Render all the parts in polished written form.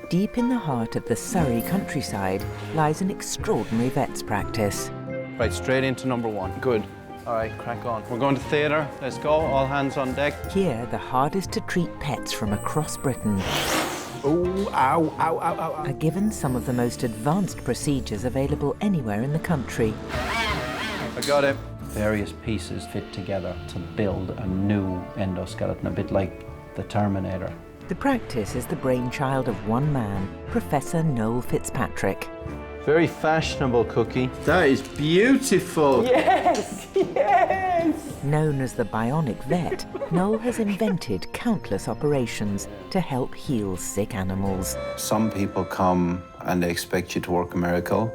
Deep in the heart of the Surrey countryside lies an extraordinary vet's practice. Right, straight into number one. Good. All right, crack on. We're going to theatre. Let's go. All hands on deck. Here, the hardest to treat pets from across Britain Oh, ow, ow, ow, ow, ow. are given some of the most advanced procedures available anywhere in the country. I got it. Various pieces fit together to build a new endoskeleton, a bit like the Terminator. The practice is the brainchild of one man, Professor Noel Fitzpatrick. Very fashionable, Cookie. That is beautiful. Yes, yes! Known as the bionic vet, Noel has invented countless operations to help heal sick animals. Some people come and they expect you to work a miracle,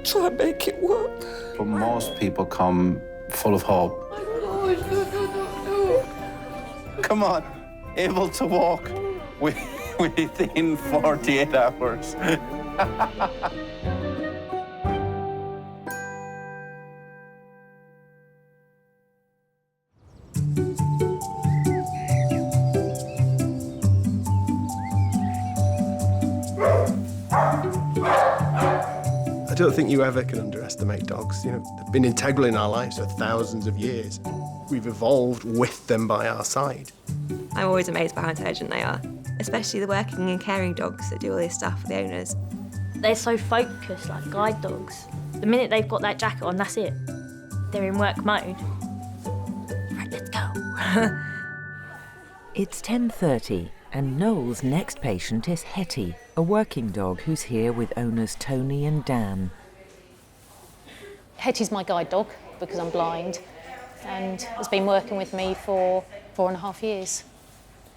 Try and make it work. but most people come full of hope. Come on, able to walk within 48 hours. I don't think you ever can underestimate dogs. You know, they've been integral in our lives for thousands of years. We've evolved with them by our side. I'm always amazed by how intelligent they are, especially the working and caring dogs that do all this stuff for the owners. They're so focused, like guide dogs. The minute they've got that jacket on, that's it. They're in work mode. Right, let's go. It's 10:30 and Noel's next patient is Hetty, a working dog who's here with owners Tony and Dan. Hetty's my guide dog because I'm blind and has been working with me for 4.5 years.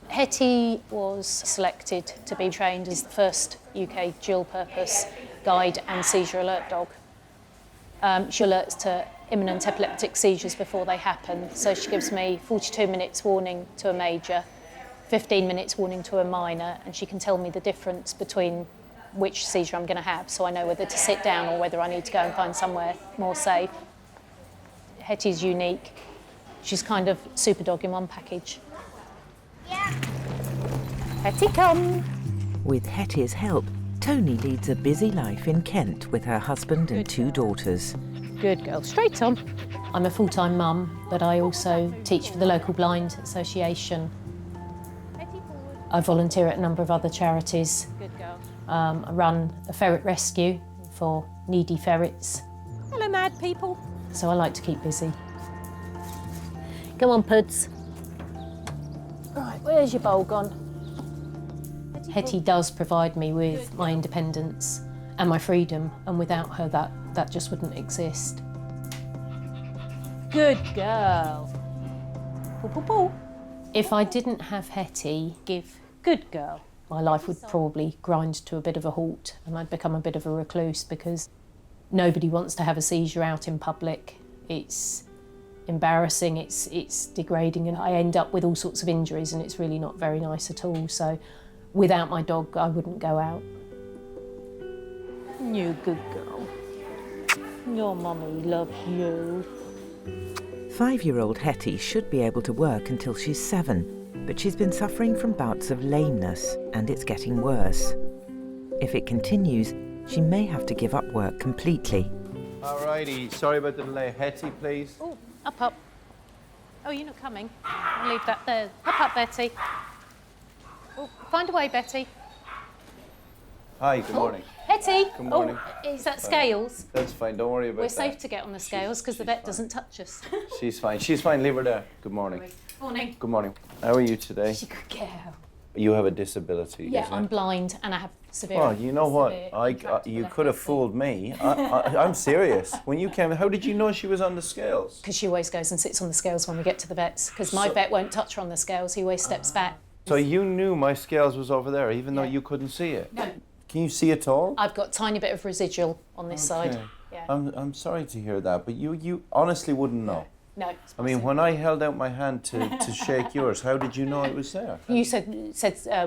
Hetty was selected to be trained as the first UK dual-purpose guide and seizure alert dog. She alerts to imminent epileptic seizures before they happen, so she gives me 42 minutes warning to a major, 15 minutes warning to a minor, and she can tell me the difference between which seizure I'm going to have, so I know whether to sit down or whether I need to go and find somewhere more safe. Hetty's unique. She's kind of super dog in one package. Yeah. Hetty, come. With Hetty's help, Tony leads a busy life in Kent with her husband and two daughters. Good girl. Straight on. I'm a full-time mum, but I also teach for the local Blind Association. I volunteer at a number of other charities. Good girl. I run a ferret rescue for needy ferrets. Hello, mad people. So I like to keep busy. Come on, Puds. Right, where's your bowl gone? Hetty does provide me with my independence and my freedom, and without her, that just wouldn't exist. Good girl. Pull, pull, pull. If I didn't have Hetty give good girl, my life would probably grind to a bit of a halt and I'd become a bit of a recluse because nobody wants to have a seizure out in public. It's embarrassing, it's degrading, and I end up with all sorts of injuries and it's really not very nice at all. So without my dog, I wouldn't go out. You good girl. Your mummy loves you. 5-year-old Hetty should be able to work until she's 7, but she's been suffering from bouts of lameness and it's getting worse. If it continues, she may have to give up work completely. All righty. Sorry about the delay. Hetty, please. Oh, up. Oh, you're not coming. I'll leave that there. Up, Betty. Oh, find a way, Betty. Hi, good morning. Hetty! Good morning. Oh, is that scales? That's fine. Don't worry about We're that. safe to get on the scales because the vet fine. doesn't touch us. She's fine. She's fine. Leave her there. Good morning. Morning. Good morning. How are you today? She could get out. You have a disability, Yeah, isn't I'm it? blind and I have severe. Well, you know what? severe You intractable could have epilepsy. fooled me. I'm serious. When you came, how did you know she was on the scales? Because she always goes and sits on the scales when we get to the vets. Because my vet won't touch her on the scales. He always steps back. So you knew my scales was over there, even though Yeah. you couldn't see it? No, Can you see it all? I've got a tiny bit of residual on this side. Okay. Yeah. I'm sorry to hear that, but you honestly wouldn't know. No. I mean, when I held out my hand to shake yours, how did you know it was there? You said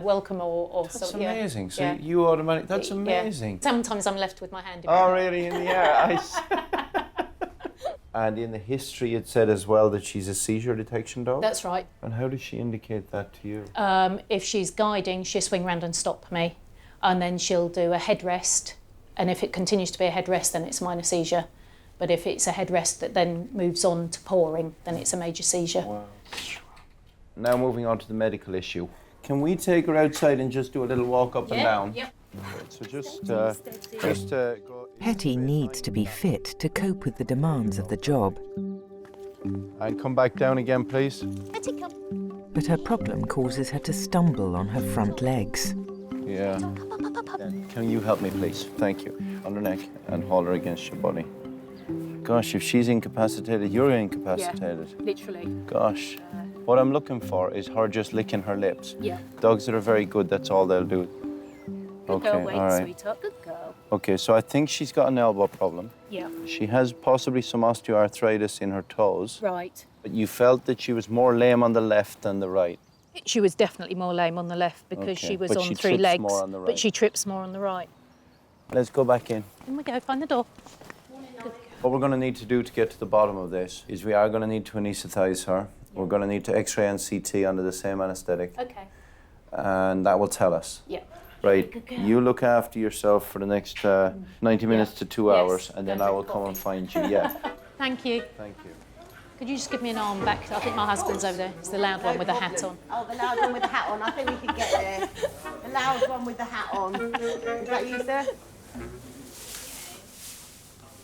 welcome or That's something. Yeah. amazing. So Yeah. you automatically, that's Yeah. amazing. Sometimes I'm left with my hand in Oh, my really? In the air? And in the history, it said as well that she's a seizure detection dog? That's right. And how does she indicate that to you? If she's guiding, she'll swing round and stop me. and then she'll do a headrest, and if it continues to be a headrest, then it's a minor seizure. But if it's a headrest that then moves on to pawing, then it's a major seizure. Wow. Now moving on to the medical issue. Can we take her outside and just do a little walk up and down? Yep. So just go. Hetty needs to be fit to cope with the demands of the job. And come back down again, please. Hetty, come. But her problem causes her to stumble on her front legs. Yeah. Can you help me, please? Thank you. On her neck and hold her against your body. Gosh, if she's incapacitated, you're incapacitated. Yeah, literally. Gosh. What I'm looking for is her just licking her lips. Yeah. Dogs that are very good, that's all they'll do. Good girl, Wade, sweetheart. Good girl. Okay, so I think she's got an elbow problem. Yeah. She has possibly some osteoarthritis in her toes. Right. But you felt that she was more lame on the left than the right. She was definitely more lame on the left because Okay, she was but on she 3 trips legs. more on the right. But she trips more on the right. Let's go back in. In we go, find the door. What we're going to need to do to get to the bottom of this is we are going to need to anaesthetise her. We're going to need to X-ray and CT under the same anaesthetic. Okay. And that will tell us. Yeah. Right, you look after yourself for the next 90 minutes to 2 hours, and then Go I drink will come coffee. and find you. Yeah. Thank you. Thank you. Could you just give me an arm back? I think my husband's over there. It's the loud one with the hat on. Oh, the loud one with the hat on. I think we can get there. The loud one with the hat on. Is that you, sir?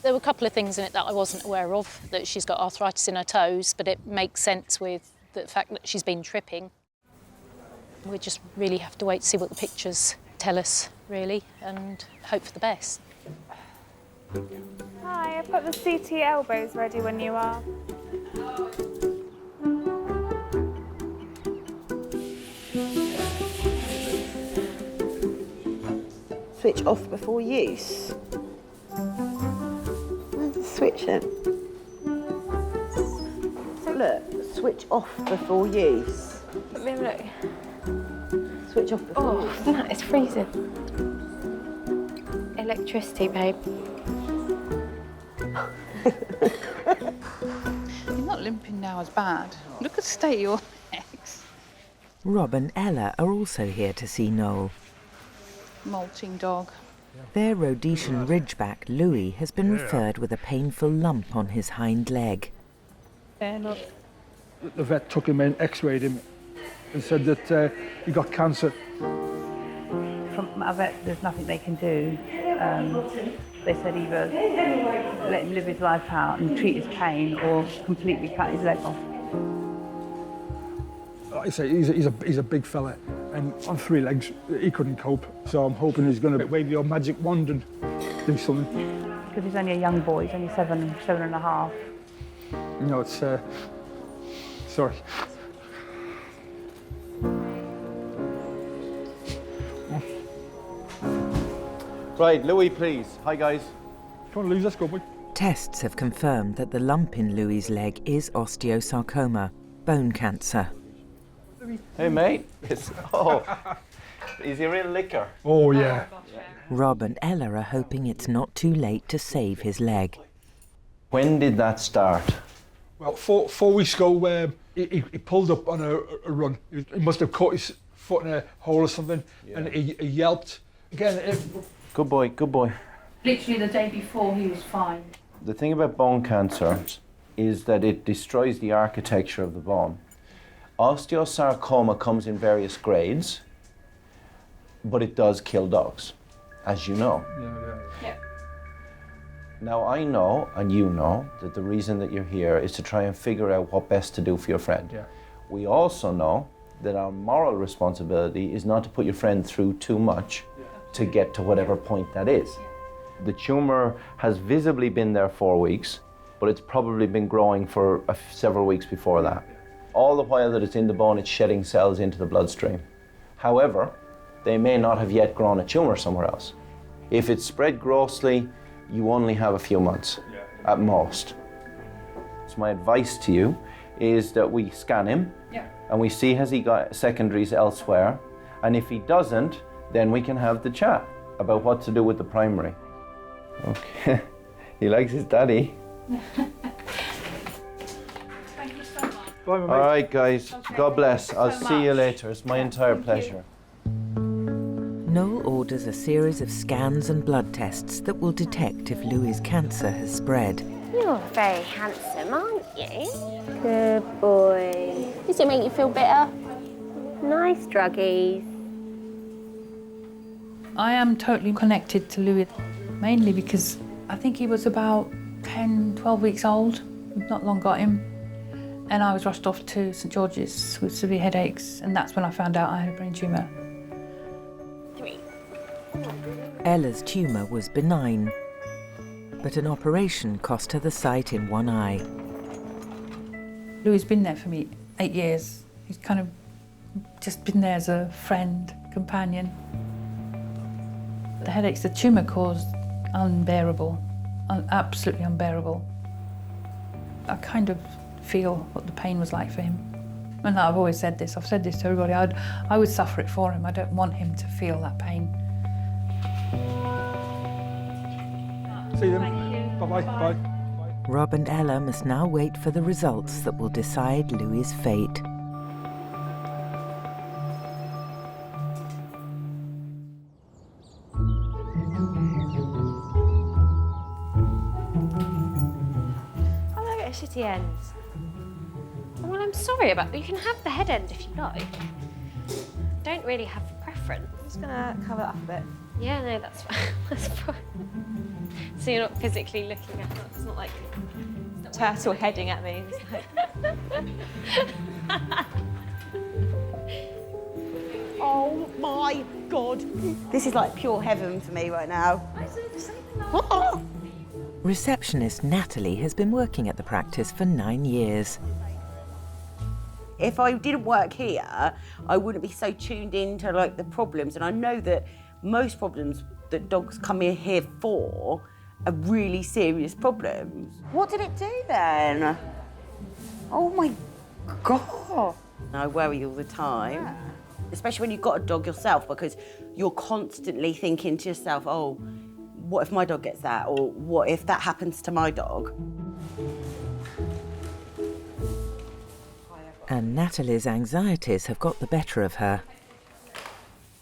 There were a couple of things in it that I wasn't aware of, that she's got arthritis in her toes, but it makes sense with the fact that she's been tripping. We just really have to wait to see what the pictures tell us, really, and hope for the best. Hi, I've got the CT elbows ready when you are. Switch off before use. Where's the switch then? So look, switch off before use. Let me have a look. Switch off before use. No, it's freezing. Electricity, babe. You're not limping now as bad. Look at the state of your legs. Rob and Ella are also here to see Noel. Molting dog. Their Rhodesian Ridgeback, Louis, has been referred with a painful lump on his hind leg. Look. The vet took him in, x-rayed him, and said that he got cancer. From our vet, there's nothing they can do. They said either let him live his life out and treat his pain or completely cut his leg off. Like I say, he's a big fella, and on 3 legs, he couldn't cope. So I'm hoping he's going to wave your magic wand and do something. Because he's only a young boy, he's only 7 and a half. You know, it's, sorry. Right, Louis, please. Hi, guys. Come on, Louis, let's go, boy. Tests have confirmed that the lump in Louis's leg is osteosarcoma, bone cancer. Hey, mate. Oh, is he a real licker? Oh, yeah. Rob and Ella are hoping it's not too late to save his leg. When did that start? Well, 4 weeks ago, he pulled up on a run. He must have caught his foot in a hole or something, and he yelped. Again, Good boy, good boy. Literally the day before, he was fine. The thing about bone cancer is that it destroys the architecture of the bone. Osteosarcoma comes in various grades, but it does kill dogs, as you know. Yeah. Now I know, and you know, that the reason that you're here is to try and figure out what best to do for your friend. Yeah. We also know that our moral responsibility is not to put your friend through too much to get to whatever point that is. The tumour has visibly been there 4 weeks, but it's probably been growing for several weeks before that. All the while that it's in the bone, it's shedding cells into the bloodstream. However, they may not have yet grown a tumour somewhere else. If it's spread grossly, you only have a few months at most. So my advice to you is that we scan him and we see has he got secondaries elsewhere, and if he doesn't, then we can have the chat about what to do with the primary. Okay, he likes his daddy. Thank you so much. Bye, mate. All right, guys, God bless. I'll so see you much. later. It's my entire Thank you. pleasure. Noel orders a series of scans and blood tests that will detect if Louis's cancer has spread. You're very handsome, aren't you? Good boy. Does it make you feel better? Nice druggies. I am totally connected to Louis, mainly because I think he was about 10, 12 weeks old. We've not long got him. And I was rushed off to St George's with severe headaches, and that's when I found out I had a brain tumour. Ella's tumour was benign, but an operation cost her the sight in one eye. Louis has been there for me 8 years. He's kind of just been there as a friend, companion. The headaches the tumour caused, unbearable, absolutely unbearable. I kind of feel what the pain was like for him. And I've always said this, I've said this to everybody, I would suffer it for him. I don't want him to feel that pain. See you then. Bye-bye. Bye. Rob and Ella must now wait for the results that will decide Louis's fate. Hello, a shitty end. Well, I'm sorry about that. You can have the head end if you like. Don't really have a preference. I'm just gonna cover it up a bit. Yeah, no, that's fine. That's fine. So you're not physically looking at it. It's not like Turtle heading at me. It's like... Oh my God. This is like pure heaven for me right now. Receptionist Natalie has been working at the practice for 9 years. If I didn't work here, I wouldn't be so tuned into like the problems. And I know that most problems that dogs come in here for are really serious problems. What did it do then? Oh my God. I worry all the time. Yeah. Especially when you've got a dog yourself, because you're constantly thinking to yourself, oh, what if my dog gets that? Or what if that happens to my dog? And Natalie's anxieties have got the better of her.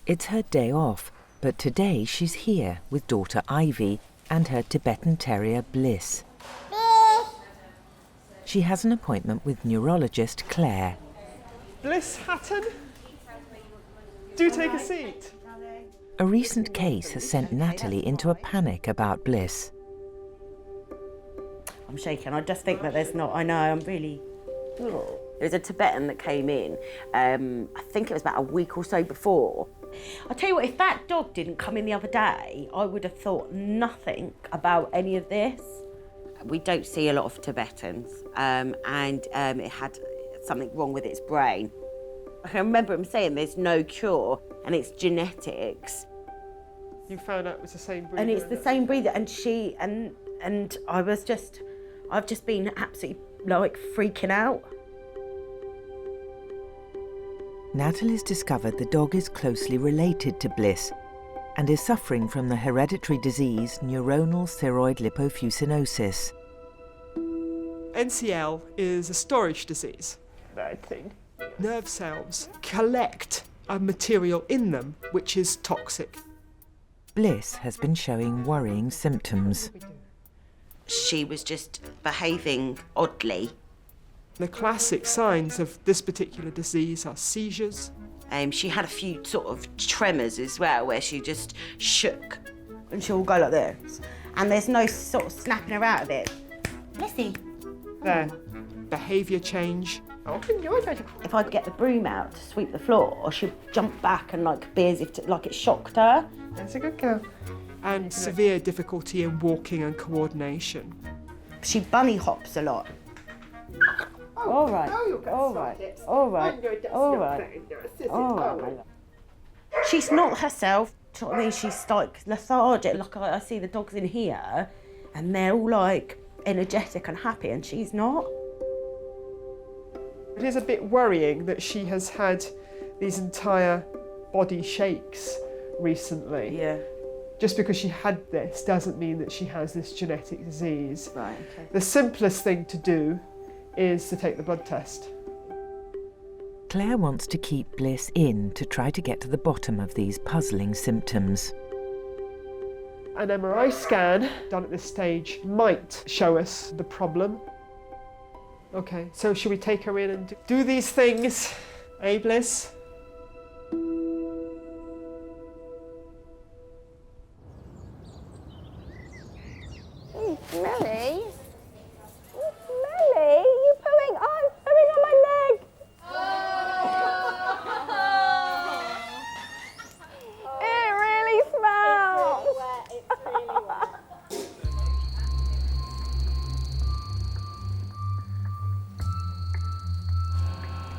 It's her day off, but today she's here with daughter Ivy and her Tibetan Terrier Bliss. She has an appointment with neurologist Claire. Bliss Hatton, do take a seat. A recent case has sent Natalie into a panic about Bliss. I'm shaking. I just think that there's not, I know, I'm really... There's a Tibetan that came in, I think it was about a week or so before. I'll tell you what, if that dog didn't come in the other day, I would have thought nothing about any of this. We don't see a lot of Tibetans, and it had something wrong with its brain. I can remember him saying there's no cure, and it's genetics. You found out it was the same breeder? And it's the same breeder, and she, and I've just been absolutely, like, freaking out. Natalie's discovered the dog is closely related to Bliss and is suffering from the hereditary disease neuronal thyroid lipofuscinosis. NCL is a storage disease. Bad thing. Nerve cells collect a material in them which is toxic. Bliss has been showing worrying symptoms. She was just behaving oddly. The classic signs of this particular disease are seizures. She had a few sort of tremors as well, where she just shook. And she'll go like this. And there's no sort of snapping her out of it. Lissy. There. Behaviour change. If I get the broom out to sweep the floor, she'd jump back and like be as if like it shocked her. That's a good girl. And severe difficulty in walking and coordination. She bunny hops a lot. All right, all right, all right, all right, all right. She's not herself. Do you know what I mean? She's like lethargic. Like I see the dogs in here, and they're all like energetic and happy, and she's not. It is a bit worrying that she has had these entire body shakes recently. Yeah. Just because she had this doesn't mean that she has this genetic disease. Right, okay. The simplest thing to do is to take the blood test. Claire wants to keep Bliss in to try to get to the bottom of these puzzling symptoms. An MRI scan done at this stage might show us the problem. Okay, so should we take her in and do these things, eh, Bliss? Smelly? Smelly? You pooing? I'm pooing on my leg. It really smells. It's really wet.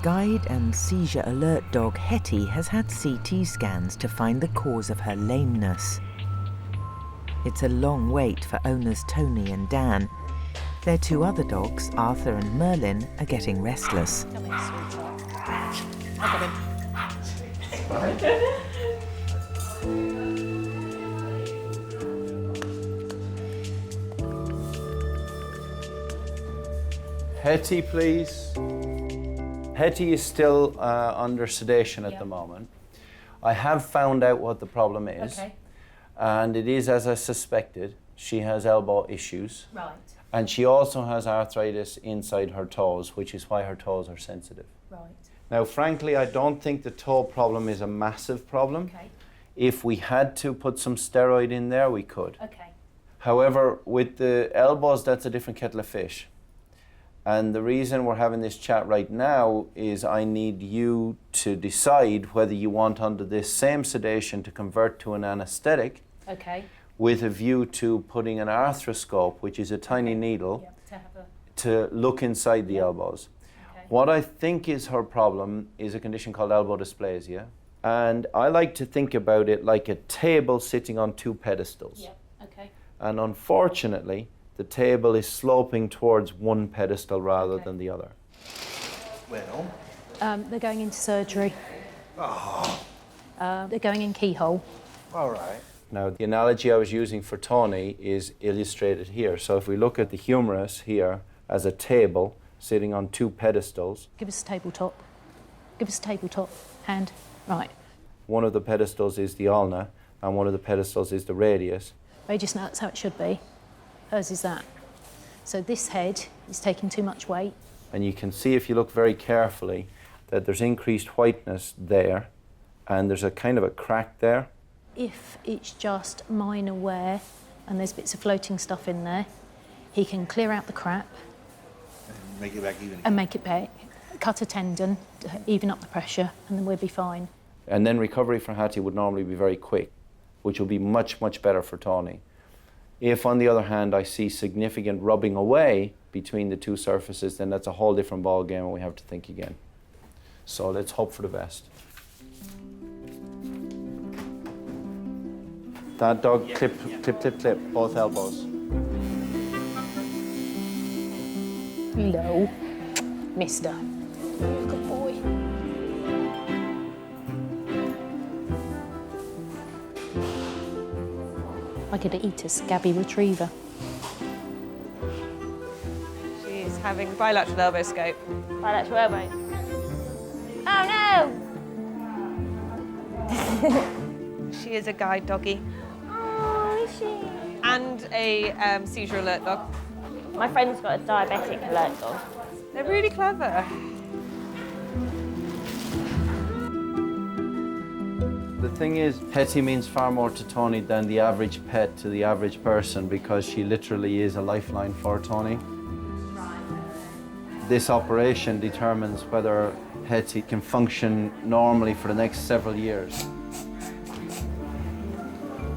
Guide and seizure alert dog Hetty has had CT scans to find the cause of her lameness. It's a long wait for owners Tony and Dan. Their two other dogs, Arthur and Merlin, are getting restless. Come here, sweetheart. I'll get Hetty, please. Hetty is still under sedation at the moment. I have found out what the problem is. Okay. And it is as I suspected. She has elbow issues. Right. And she also has arthritis inside her toes, which is why her toes are sensitive. Right. Now, frankly, I don't think the toe problem is a massive problem. Okay. If we had to put some steroid in there, we could. Okay. However, with the elbows, that's a different kettle of fish. And the reason we're having this chat right now is I need you to decide whether you want under this same sedation to convert to an anesthetic. Okay. With a view to putting an arthroscope, which is a tiny needle, to look inside the elbows. Okay. What I think is her problem is a condition called elbow dysplasia. And I like to think about it like a table sitting on two pedestals. Yeah. Okay. And unfortunately, the table is sloping towards one pedestal rather than the other. Well? They're going into surgery. Oh. They're going in keyhole. All right. Now, the analogy I was using for Tony is illustrated here. So if we look at the humerus here as a table sitting on two pedestals. Give us a tabletop. Give us a tabletop. Hand. Right. One of the pedestals is the ulna, and one of the pedestals is the radius. Radius, that's how it should be. Hers is that. So this head is taking too much weight. And you can see, if you look very carefully, that there's increased whiteness there, and there's a kind of a crack there. If it's just minor wear and there's bits of floating stuff in there, he can clear out the crap. And make it back even. And make it back. Cut a tendon to even up the pressure, and then we'll be fine. And then recovery for Hattie would normally be very quick, which will be much, much better for Tony. If, on the other hand, I see significant rubbing away between the two surfaces, then that's a whole different ball game and we have to think again. So let's hope for the best. That dog, clip, clip, clip, clip, both elbows. Low. Mister. Good boy. I could eat a scabby retriever. She's having bilateral elbow scope. Bilateral elbow. Oh no! She is a guide doggy. Oh, is she? And a seizure alert dog. My friend's got a diabetic alert dog. They're really clever. The thing is, Hetty means far more to Tony than the average pet to the average person, because she literally is a lifeline for Tony. This operation determines whether Hetty can function normally for the next several years.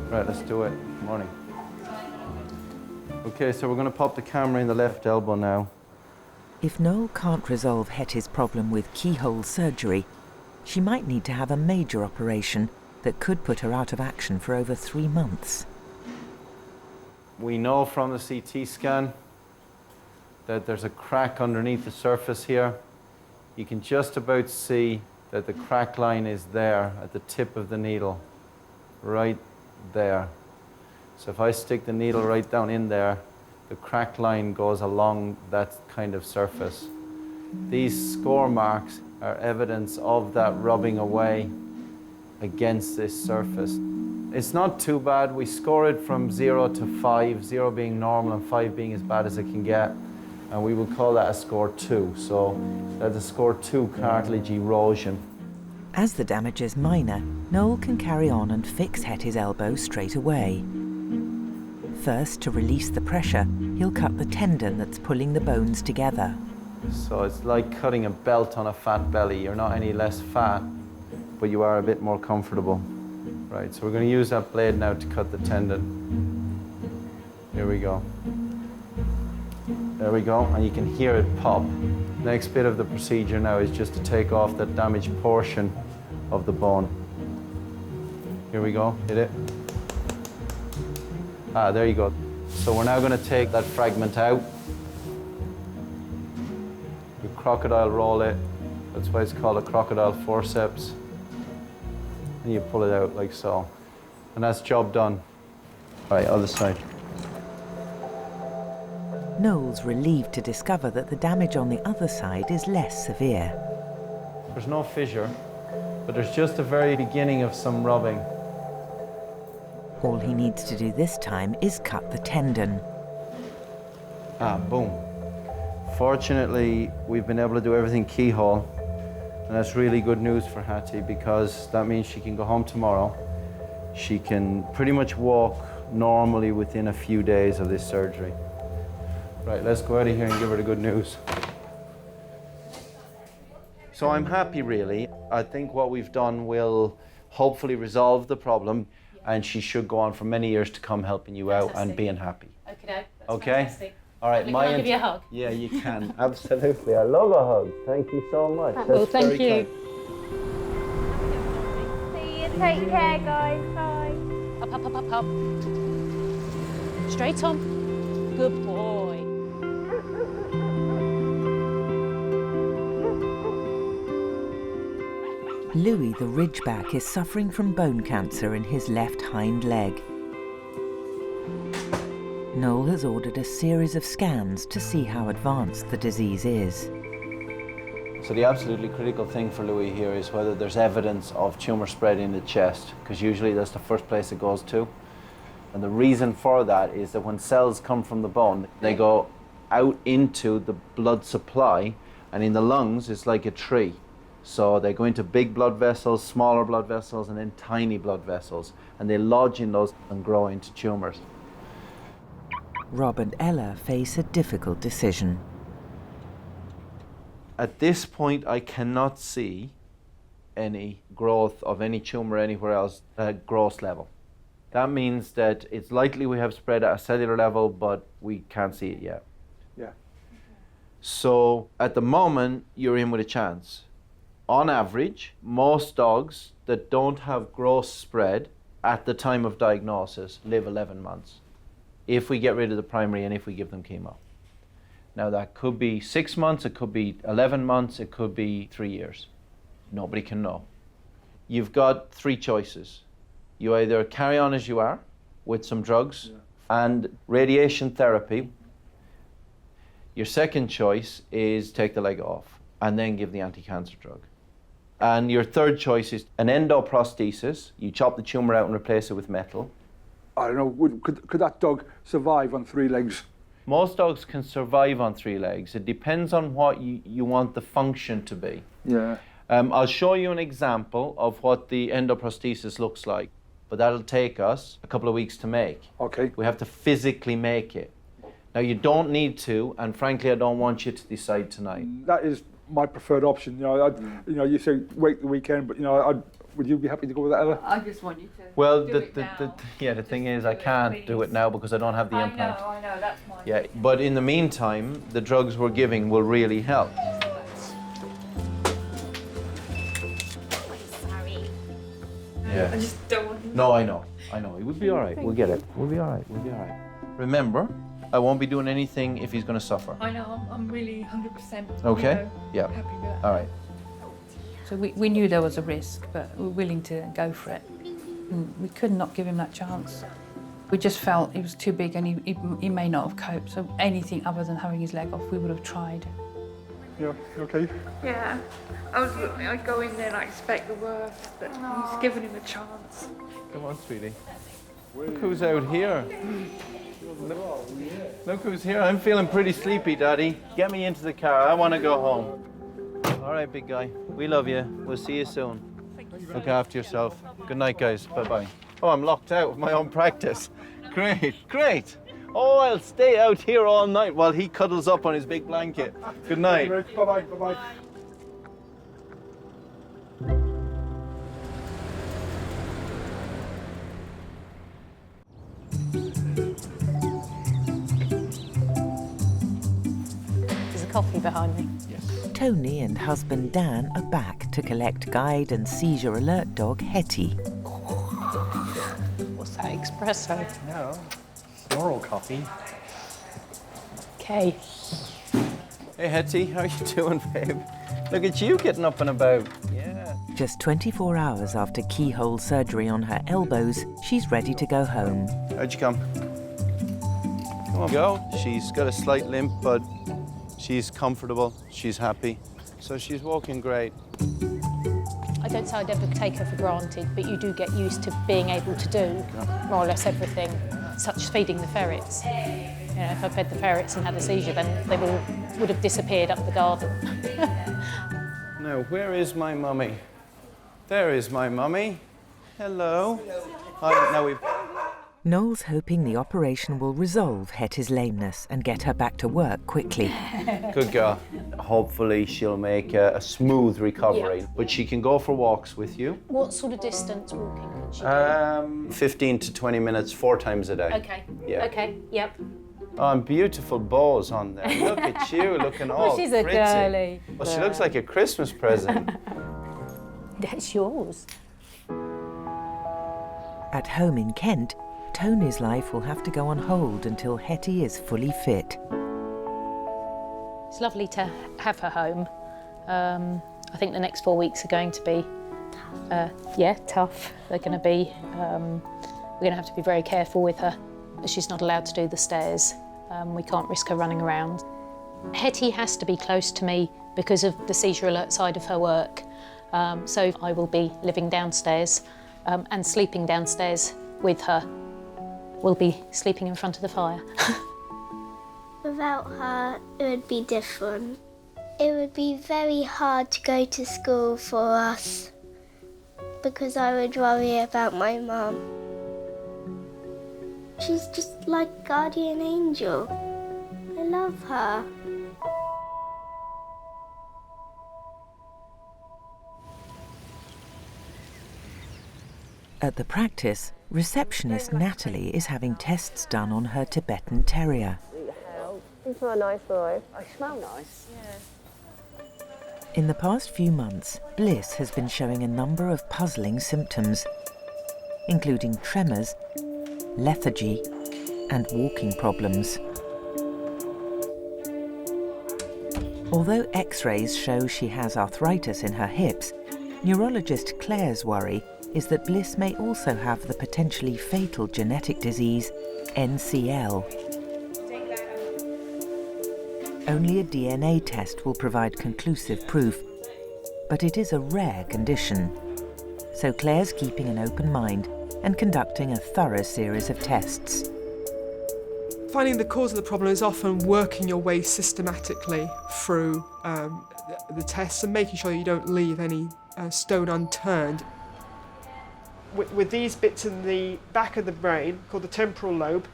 Right, let's do it. Good morning. Okay, so we're going to pop the camera in the left elbow now. If Noel can't resolve Hetty's problem with keyhole surgery, she might need to have a major operation that could put her out of action for over 3 months. We know from the CT scan that there's a crack underneath the surface here. You can just about see that the crack line is there at the tip of the needle, right there. So if I stick the needle right down in there, the crack line goes along that kind of surface. These score marks are evidence of that rubbing away against this surface. It's not too bad. We score it from 0 to 5, 0 being normal and 5 being as bad as it can get. And we would call that a score 2. So that's a score 2 cartilage erosion. As the damage is minor, Noel can carry on and fix Hetty's elbow straight away. First, to release the pressure, he'll cut the tendon that's pulling the bones together. So it's like cutting a belt on a fat belly. You're not any less fat, but you are a bit more comfortable. Right, so we're going to use that blade now to cut the tendon. Here we go. There we go, and you can hear it pop. Next bit of the procedure now is just to take off that damaged portion of the bone. Here we go, hit it. Ah, there you go. So we're now going to take that fragment out. You crocodile roll it. That's why it's called a crocodile forceps. And you pull it out like so. And that's job done. All right, other side. Noel's relieved to discover that the damage on the other side is less severe. There's no fissure, but there's just the very beginning of some rubbing. All he needs to do this time is cut the tendon. Ah, boom. Fortunately, we've been able to do everything keyhole, and that's really good news for Hattie because that means she can go home tomorrow. She can pretty much walk normally within a few days of this surgery. Right, let's go out of here and give her the good news. So I'm happy, really. I think what we've done will hopefully resolve the problem, and she should go on for many years to come helping you out and being happy. Okay? Fantastic. All right, Can I give you a hug? Yeah, you can. Absolutely. I love a hug. Thank you so much. Well, thank you. See you. Take care, guys. Bye. Up, up, up, up, up. Straight on. Good boy. Louis the Ridgeback is suffering from bone cancer in his left hind leg. Noel has ordered a series of scans to see how advanced the disease is. So the absolutely critical thing for Louis here is whether there's evidence of tumour spread in the chest, because usually that's the first place it goes to. And the reason for that is that when cells come from the bone, they go out into the blood supply, and in the lungs it's like a tree. So they go into big blood vessels, smaller blood vessels, and then tiny blood vessels, and they lodge in those and grow into tumours. Rob and Ella face a difficult decision. At this point, I cannot see any growth of any tumour anywhere else at gross level. That means that it's likely we have spread at a cellular level, but we can't see it yet. Yeah. So at the moment, you're in with a chance. On average, most dogs that don't have gross spread at the time of diagnosis live 11 months. If we get rid of the primary and if we give them chemo. Now that could be 6 months, it could be 11 months, it could be 3 years. Nobody can know. You've got 3 choices. You either carry on as you are with some drugs and radiation therapy. Your second choice is take the leg off and then give the anti-cancer drug. And your third choice is an endoprosthesis. You chop the tumour out and replace it with metal. I don't know, could that dog survive on 3 legs? Most dogs can survive on 3 legs. It depends on what you want the function to be. Yeah. I'll show you an example of what the endoprosthesis looks like, but that'll take us a couple of weeks to make. Okay. We have to physically make it. Now you don't need to, and frankly I don't want you to decide tonight. That is my preferred option. You know, you say wait the weekend, but would you be happy to go with that, Ella? I just want you to. Well, do the thing is, I can't do it now because I don't have the implant. I know, that's mine. Yeah, but in the meantime, the drugs we're giving will really help. Sorry. Yeah. I just don't want. No, I know. We'll be all right. We'll get it. We'll be all right. Remember, I won't be doing anything if he's going to suffer. I know, I'm really 100%. Okay? Yeah. Happy with that. All right. So we knew there was a risk, but we were willing to go for it. And we could not give him that chance. We just felt he was too big and he may not have coped, so anything other than having his leg off, we would have tried. You okay? Yeah. I go in there and I expect the worst, but he's given him a chance. Come on, sweetie. Look who's out here. Look who's here. I'm feeling pretty sleepy, Daddy. Get me into the car. I want to go home. All right, big guy. We love you. We'll see you soon. Look after yourself. Good night, guys. Bye-bye. Oh, I'm locked out with my own practice. Great, great. Oh, I'll stay out here all night while he cuddles up on his big blanket. Good night. Bye-bye, bye-bye. There's a coffee behind me. Tony and husband Dan are back to collect guide and seizure alert dog Hetty. What's that, espresso? No, oral coffee. Okay. Hey, Hetty, how you doing, babe? Look at you getting up and about. Yeah. Just 24 hours after keyhole surgery on her elbows, she's ready to go home. How'd you come? Come on, go. She's got a slight limp, but she's comfortable. She's happy. So she's walking great. I don't say I'd ever take her for granted, but you do get used to being able to do more or less everything, such as feeding the ferrets. You know, if I fed the ferrets and had a seizure, then they would have disappeared up the garden. Now, where is my mummy? There is my mummy. Hello. Hi, now we've... Noel's hoping the operation will resolve Hetty's lameness and get her back to work quickly. Good girl. Hopefully she'll make a smooth recovery. Yep. But she can go for walks with you. What sort of distance walking can she do? 15 to 20 minutes, 4 times a day. Okay. Yeah. Okay, yep. Oh, and beautiful bows on there. Look at you, looking all She's a pretty. girly. Well, she looks like a Christmas present. That's yours. At home in Kent, Tony's life will have to go on hold until Hetty is fully fit. It's lovely to have her home. I think the next 4 weeks are going to be, tough. They're going to be, we're going to have to be very careful with her. She's not allowed to do the stairs. We can't risk her running around. Hetty has to be close to me because of the seizure alert side of her work. So I will be living downstairs and sleeping downstairs with her. We'll be sleeping in front of the fire. Without her, it would be different. It would be very hard to go to school for us because I would worry about my mum. She's just like guardian angel. I love her. At the practice, receptionist Natalie is having tests done on her Tibetan Terrier. You smell nice, boy. I smell nice. In the past few months, Bliss has been showing a number of puzzling symptoms, including tremors, lethargy, and walking problems. Although X-rays show she has arthritis in her hips, neurologist Claire's worry is that Bliss may also have the potentially fatal genetic disease NCL. Only a DNA test will provide conclusive proof, but it is a rare condition. So Claire's keeping an open mind and conducting a thorough series of tests. Finding the cause of the problem is often working your way systematically through the tests and making sure you don't leave any stone unturned. With these bits in the back of the brain, called the temporal lobe,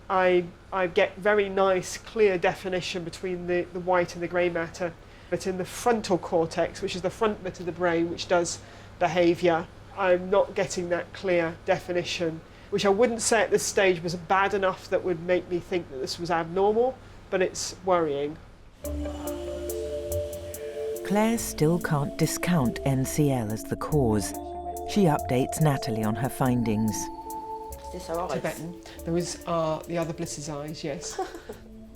I get very nice, clear definition between the white and the grey matter. But in the frontal cortex, which is the front bit of the brain which does behaviour, I'm not getting that clear definition, which I wouldn't say at this stage was bad enough that would make me think that this was abnormal, but it's worrying. Claire still can't discount NCL as the cause. She updates Natalie on her findings. Is this all right? Tibetan. Those are the other Bliss's eyes, yes.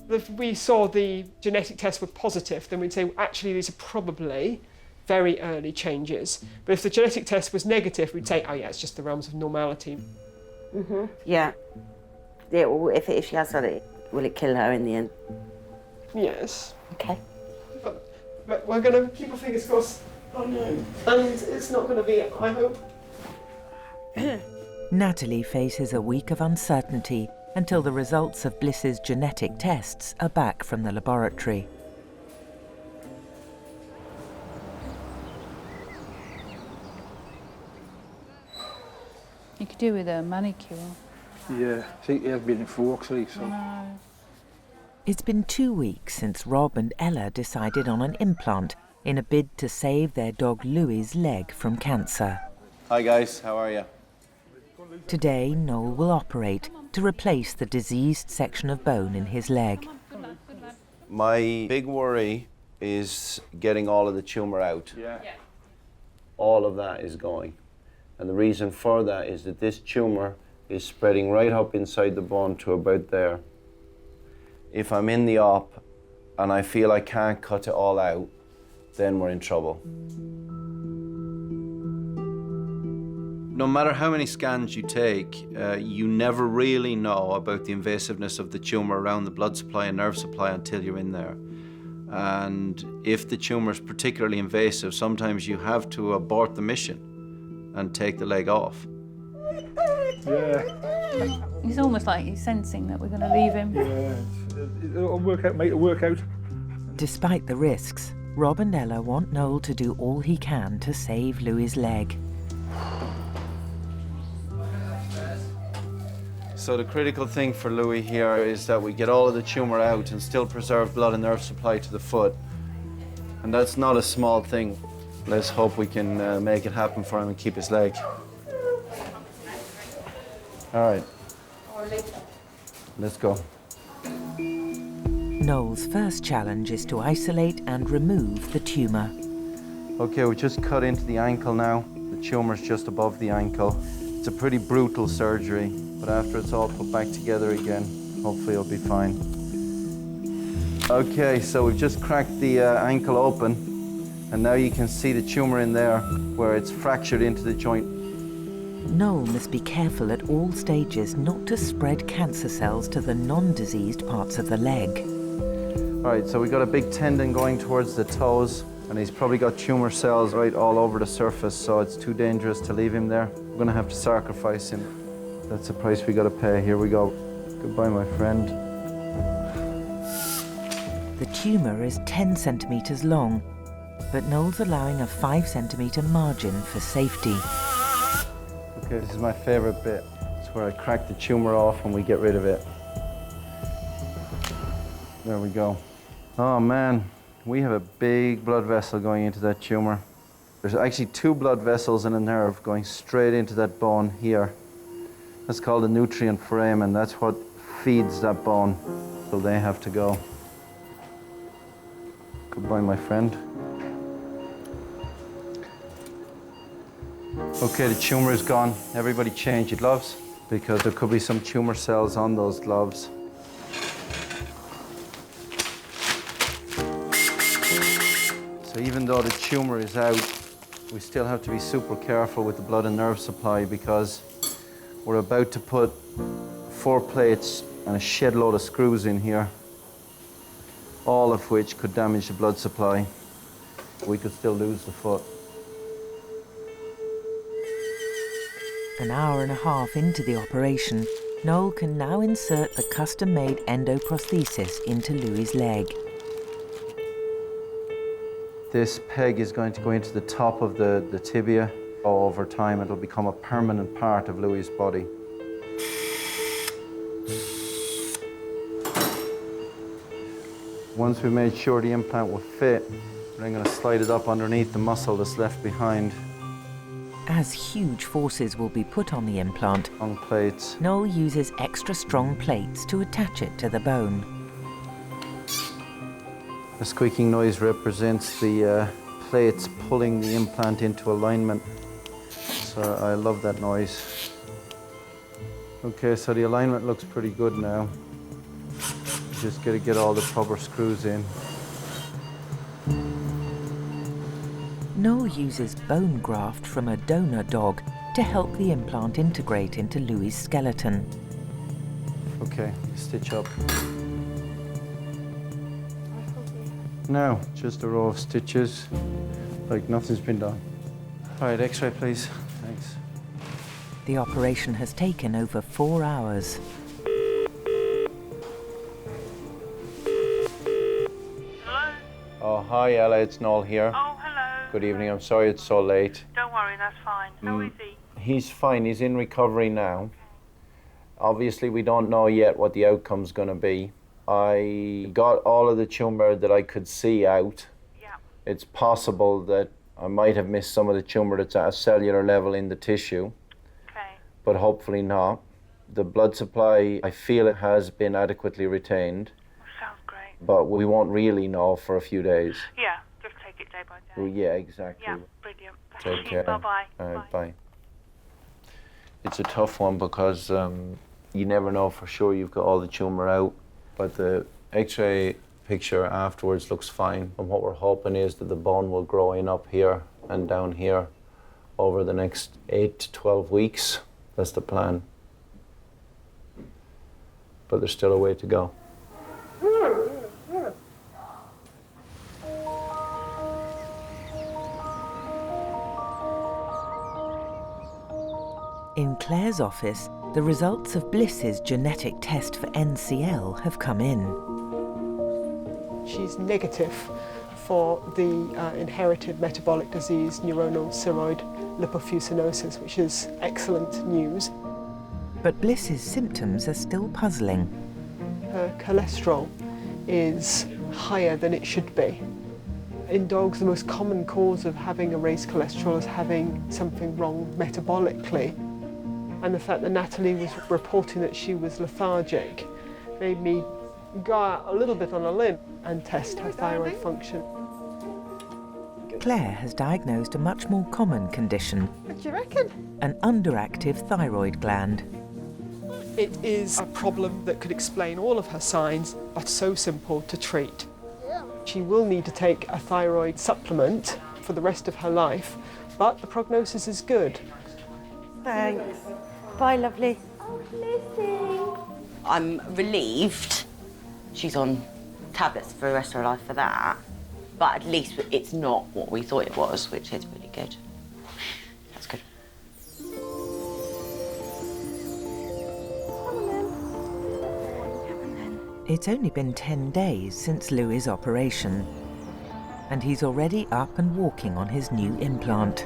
If we saw the genetic tests were positive, then we'd say, actually, these are probably very early changes. But if the genetic test was negative, we'd say, oh yeah, it's just the realms of normality. Mm-hmm. Yeah. Yeah, well, if she has got it, will it kill her in the end? Yes. Okay. But But we're going to keep our fingers crossed. Oh no. And it's not going to be, I hope. Natalie faces a week of uncertainty until the results of Bliss's genetic tests are back from the laboratory. You could do with a manicure. Yeah, I think he has been in 4 actually, so. No. It's been 2 weeks since Rob and Ella decided on an implant in a bid to save their dog Louie's leg from cancer. Hi guys, how are you? Today, Noel will operate to replace the diseased section of bone in his leg. My big worry is getting all of the tumour out. Yeah. All of that is going. And the reason for that is that this tumour is spreading right up inside the bone to about there. If I'm in the op and I feel I can't cut it all out, then we're in trouble. No matter how many scans you take, you never really know about the invasiveness of the tumour around the blood supply and nerve supply until you're in there. And if the tumour is particularly invasive, sometimes you have to abort the mission and take the leg off. Yeah. It's almost like he's sensing that we're going to leave him. Yeah, it'll work out, mate, it'll work out. Despite the risks, Rob and Ella want Noel to do all he can to save Louie's leg. So the critical thing for Louis here is that we get all of the tumour out and still preserve blood and nerve supply to the foot. And that's not a small thing. Let's hope we can make it happen for him and keep his leg. All right. Let's go. Noel's first challenge is to isolate and remove the tumour. Okay, we just cut into the ankle now. The tumour's just above the ankle. It's a pretty brutal surgery, but after it's all put back together again, hopefully it'll be fine. Okay, so we've just cracked the ankle open, and now you can see the tumour in there where it's fractured into the joint. Noel must be careful at all stages not to spread cancer cells to the non-diseased parts of the leg. All right, so we've got a big tendon going towards the toes, and he's probably got tumour cells right all over the surface, so it's too dangerous to leave him there. We're gonna have to sacrifice him. That's the price we gotta pay. Here we go. Goodbye, my friend. The tumour is 10 centimetres long, but Noel's allowing a 5 centimetre margin for safety. Okay, this is my favourite bit. It's where I crack the tumour off and we get rid of it. There we go. Oh man, we have a big blood vessel going into that tumour. There's actually 2 blood vessels and a nerve going straight into that bone here. That's called a nutrient frame, and that's what feeds that bone. So they have to go. Goodbye, my friend. Okay, the tumour is gone. Everybody change your gloves, because there could be some tumour cells on those gloves. So even though the tumour is out, we still have to be super careful with the blood and nerve supply, because we're about to put 4 plates and a shed load of screws in here, all of which could damage the blood supply. We could still lose the foot. An hour and a half into the operation, Noel can now insert the custom-made endoprosthesis into Louie's leg. This peg is going to go into the top of the tibia. Over time, it'll become a permanent part of Louie's body. Once we made sure the implant will fit, I'm going to slide it up underneath the muscle that's left behind. As huge forces will be put on the implant, on plates, Noel uses extra strong plates to attach it to the bone. The squeaking noise represents the plates pulling the implant into alignment. So I love that noise. Okay, so the alignment looks pretty good now. Just got to get all the proper screws in. Noel uses bone graft from a donor dog to help the implant integrate into Louie's skeleton. Okay, stitch up. No, just a row of stitches, like nothing's been done. All right, X-ray, please. Thanks. The operation has taken over 4 hours. Oh, hi, Ella, it's Noel here. Oh, hello. Good evening, I'm sorry it's so late. Don't worry, that's fine. How is he? He's fine, he's in recovery now. Obviously, we don't know yet what the outcome's going to be. I got all of the tumour that I could see out. Yeah. It's possible that I might have missed some of the tumour that's at a cellular level in the tissue. Okay. But hopefully not. The blood supply, I feel it has been adequately retained. Sounds great. But we won't really know for a few days. Yeah, just take it day by day. Well, yeah, exactly. Yeah, brilliant. Take care. Bye-bye. All right, bye. It's a tough one because you never know for sure you've got all the tumour out, but the X-ray picture afterwards looks fine. And what we're hoping is that the bone will grow in up here and down here over the next 8 to 12 weeks. That's the plan. But there's still a way to go. In Claire's office, the results of Bliss's genetic test for NCL have come in. She's negative for the inherited metabolic disease, neuronal ceroid lipofuscinosis, which is excellent news. But Bliss's symptoms are still puzzling. Her cholesterol is higher than it should be. In dogs, the most common cause of having a raised cholesterol is having something wrong metabolically. And the fact that Natalie was reporting that she was lethargic made me go out a little bit on a limb and test her thyroid function. Claire has diagnosed a much more common condition, What do you reckon? an underactive thyroid gland. It is a problem that could explain all of her signs, but so simple to treat. She will need to take a thyroid supplement for the rest of her life, but the prognosis is good. Thanks. Bye, lovely. I'm relieved she's on tablets for the rest of her life for that, but at least it's not what we thought it was, which is really good. That's good. It's only been 10 days since Louis' operation, and he's already up and walking on his new implant.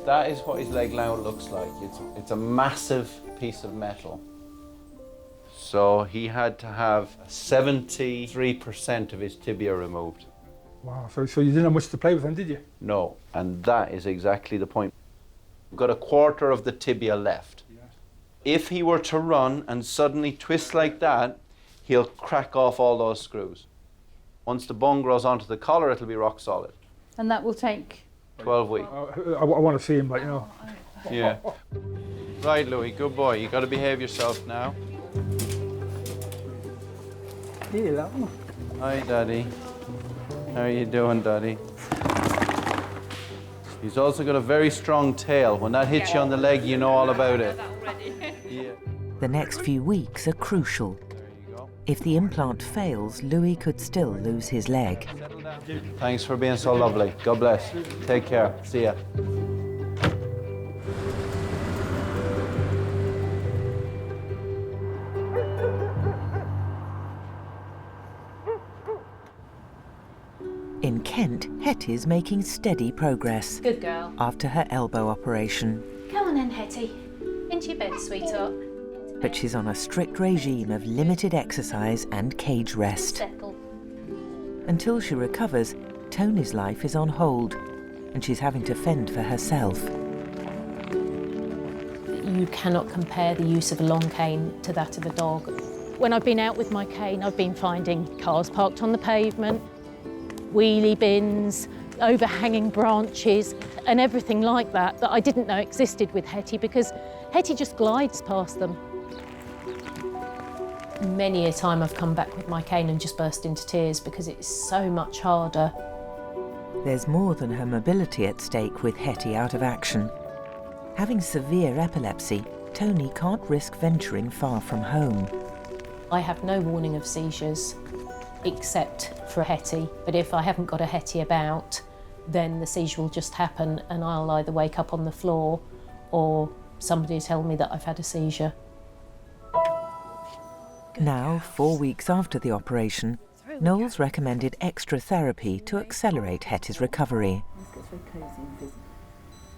That is what his leg now looks like. It's a massive piece of metal. So he had to have 73% of his tibia removed. Wow, so you didn't have much to play with then, did you? No, and that is exactly the point. We've got a quarter of the tibia left. Yeah. If he were to run and suddenly twist like that, he'll crack off all those screws. Once the bone grows onto the collar, it'll be rock solid. And that will take 12 weeks. I want to see him, like, you know. Yeah. Right, Louis, good boy. You got to behave yourself now. Hello. Hi, Daddy. How are you doing, Daddy? He's also got a very strong tail. When that hits you on the leg, you know all about it. Yeah. The next few weeks are crucial. If the implant fails, Louis could still lose his leg. Thanks for being so lovely. God bless. Take care. See ya. In Kent, Hetty's making steady progress. Good girl. After her elbow operation. Come on then, Hetty. Into your bed, sweetheart. But she's on a strict regime of limited exercise and cage rest. Settle. Until she recovers, Tony's life is on hold, and she's having to fend for herself. You cannot compare the use of a long cane to that of a dog. When I've been out with my cane, I've been finding cars parked on the pavement, wheelie bins, overhanging branches, and everything like that I didn't know existed with Hetty, because Hetty just glides past them. Many a time I've come back with my cane and just burst into tears because it's so much harder. There's more than her mobility at stake with Hetty out of action. Having severe epilepsy, Tony can't risk venturing far from home. I have no warning of seizures. except for a Hetty. But if I haven't got a Hetty about, then the seizure will just happen and I'll either wake up on the floor or somebody tell me that I've had a seizure. Now, 4 weeks after the operation, Noel's recommended extra therapy to accelerate Hetty's recovery.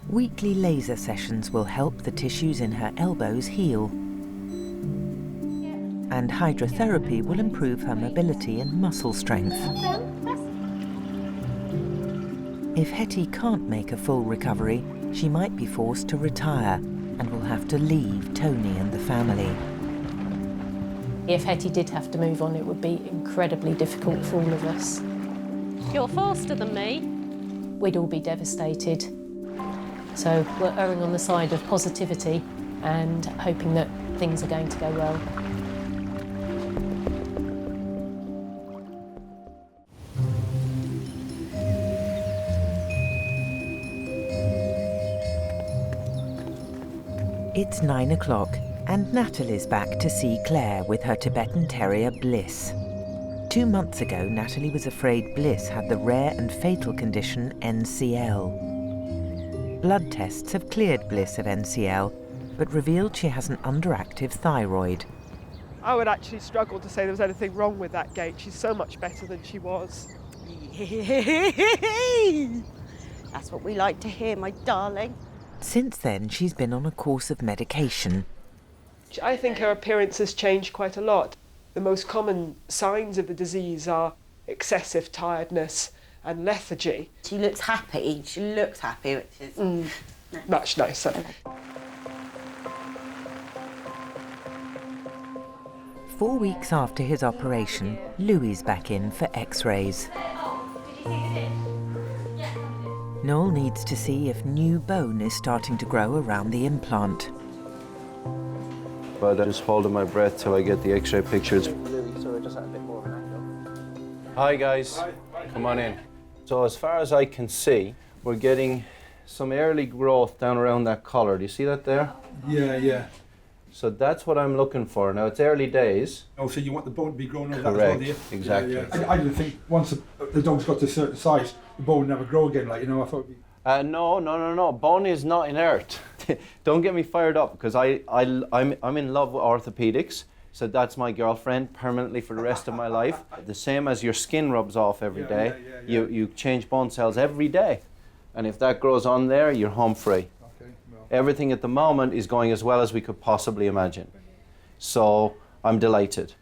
Weekly laser sessions will help the tissues in her elbows heal. And hydrotherapy will improve her mobility and muscle strength. If Hetty can't make a full recovery, she might be forced to retire and will have to leave Tony and the family. If Hetty did have to move on, it would be incredibly difficult for all of us. You're faster than me. We'd all be devastated. So we're erring on the side of positivity and hoping that things are going to go well. It's 9 o'clock and Natalie's back to see Claire with her Tibetan Terrier Bliss. 2 months ago, Natalie was afraid Bliss had the rare and fatal condition NCL. Blood tests have cleared Bliss of NCL, but revealed she has an underactive thyroid. I would actually struggle to say there was anything wrong with that gait. She's so much better than she was. That's what we like to hear, my darling. Since then, she's been on a course of medication. I think her appearance has changed quite a lot. The most common signs of the disease are excessive tiredness and lethargy. She looks happy. She looks happy, which is much nicer. 4 weeks after his operation, Louie's back in for x-rays. Noel needs to see if new bone is starting to grow around the implant. But I'm just holding my breath till I get the x-ray pictures. Hi guys, come on in. So as far as I can see, we're getting some early growth down around that collar. Do you see that there? Yeah. So that's what I'm looking for. Now it's early days. Oh, so you want the bone to be growing over Correct, that as well, do you? exactly. Yeah. I didn't think once the dog's got to a certain size, the bone would never grow again, like, you know, I thought it'd be... No. Bone is not inert. Don't get me fired up, because I'm in love with orthopedics. So that's my girlfriend permanently for the rest of my life. The same as your skin rubs off every day. You change bone cells every day. And if that grows on there, you're home free. Everything at the moment is going as well as we could possibly imagine. So I'm delighted.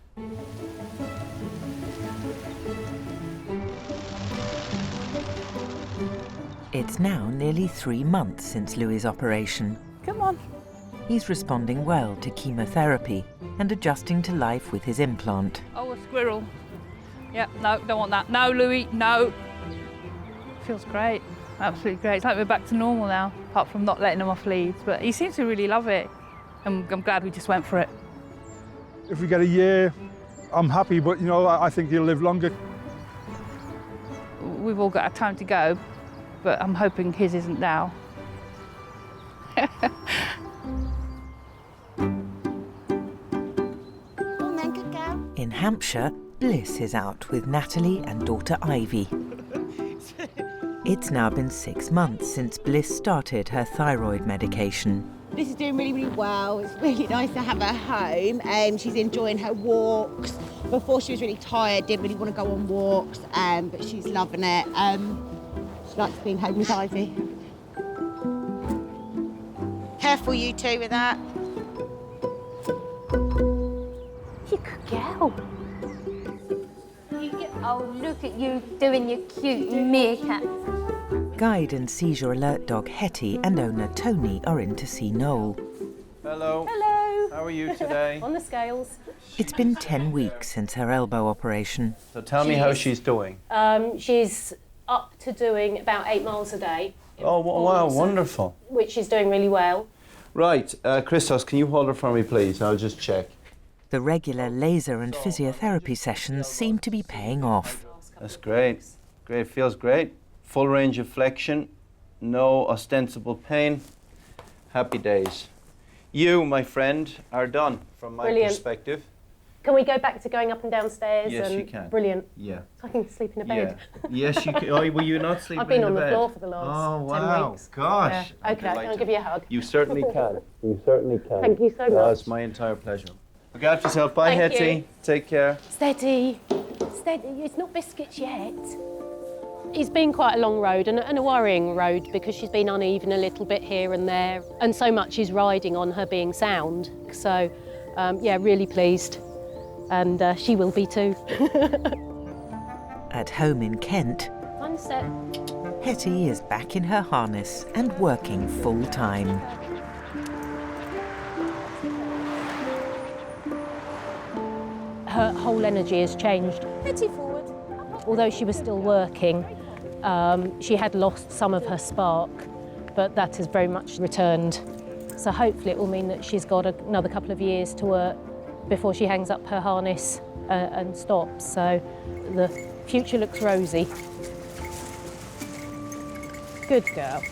It's now nearly 3 months since Louis' operation. Come on. He's responding well to chemotherapy and adjusting to life with his implant. Oh, a squirrel. Yep, no, don't want that. No, Louis, no. Feels great, absolutely great. It's like we're back to normal now, apart from not letting him off leads. But he seems to really love it. I'm glad we just went for it. If we get a year, I'm happy, but, you know, I think he'll live longer. We've all got our time to go, but I'm hoping his isn't now. In Hampshire, Bliss is out with Natalie and daughter Ivy. It's now been 6 months since Bliss started her thyroid medication. Bliss is doing really, really well. It's really nice to have her home. She's enjoying her walks. Before she was really tired, didn't really want to go on walks, but she's loving it. She likes being home with Ivy. Careful, you two, with that. You good girl. Oh, look at you doing your cute meerkat. Guide and seizure alert dog Hetty and owner Tony are in to see Noel. Hello. Hello. How are you today? On the scales. It's been 10 weeks since her elbow operation. So tell me how she's doing. She's up to doing about 8 miles a day. Oh, wow, wonderful. Which she's doing really well. Right, Christos, can you hold her for me, please? I'll just check. The regular laser and physiotherapy sessions seem to be paying off. That's great. Great, feels great. Full range of flexion, no ostensible pain. Happy days. You, my friend, are done from my perspective. Can we go back to going up and downstairs? Yes, and you can. Brilliant. Yeah. So I can sleep in a bed. Yeah. Yes, you can. Oh, were you not sleeping I've been in on the the bed? floor for the last 10 weeks. Gosh. Yeah. Okay, I'll give you a hug. You certainly can. You certainly can. Thank you so Oh, much. it's my entire pleasure. Look after yourself. Bye, Thank Hetty. you. Take care. Steady. Steady. It's not biscuits yet. It's been quite a long road and a worrying road because she's been uneven a little bit here and there, and so much is riding on her being sound. So, yeah, really pleased, and she will be too. At home in Kent, One step. Hetty is back in her harness and working full time. Her whole energy has changed. Hetty forward. Although she was still working, she had lost some of her spark, but that has very much returned. So hopefully it will mean that she's got another couple of years to work before she hangs up her harness and stops. So the future looks rosy. Good girl.